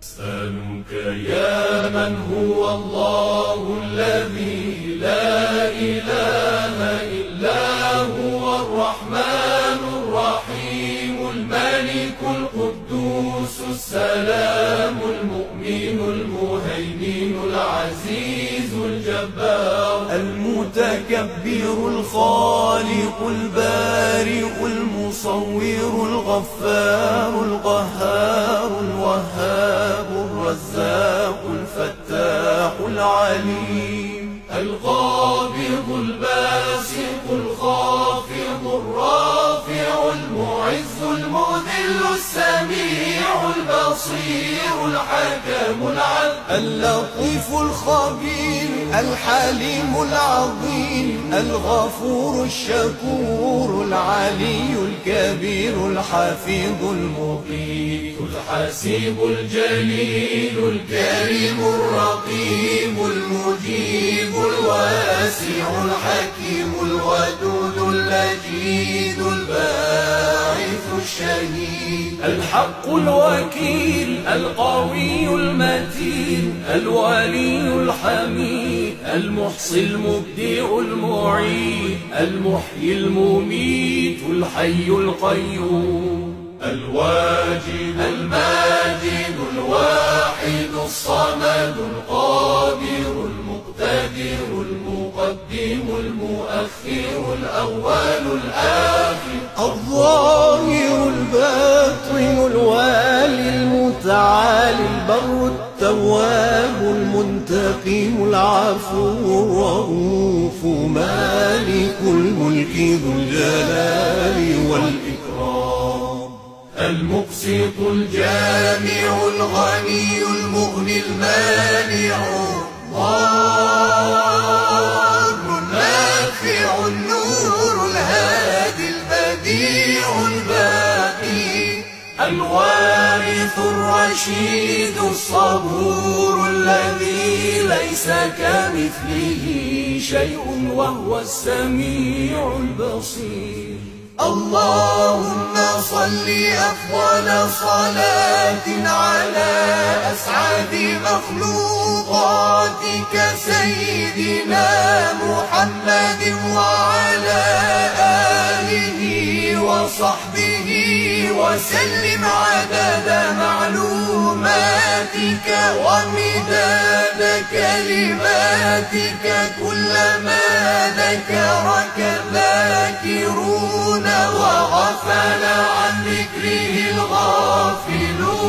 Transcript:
أسألك يا من هو الله الذي لا إله إلا هو الرحمن الرحيم الملك القدوس السلام المؤمن المهيمن العزيز الجبار المتكبر الخالق البارئ المصور الغفار القهار الوهاب الرزاق الفتاح العليم القابض الباسط الخافض الرافع المعز المذل السميع البصير الحكم العدل اللطيف الخبير الحليم العظيم الغفور الشكور العلي الكبير الحفيظ المقيت الحسيب الجليل الكريم الرقيب المجيب الواسع الحكيم الودود اللجيد الباعث الشهيد الحق الوكيل القوي المتين الولي الحميد المحصي المبدئ المعيد المحيي المميت الحي القيوم الواجد الماجد الواحد الصمد القادر المقتدر المقدم المؤخر الأول الآخر الظاهر الباطن الوالي المتعالي البر التواب المنتقم العفو الرؤوف مالك الملك ذو الجلال والإكرام المقسط الجامع الغني المغني المانع الضار النافع النور الهادي البديع الباقي الوارث الرشيد الصبور الذي ليس كمثله شيء وهو السميع البصير اللهم صل أفضل صلاة على أسعد مخلوقاتك سيدنا محمد وعلى آله وصحبه وسلم عدد معلوماتك ومداد كلماتك كلما ذكرك الذاكرون وغفل عن ذكره الغافلون.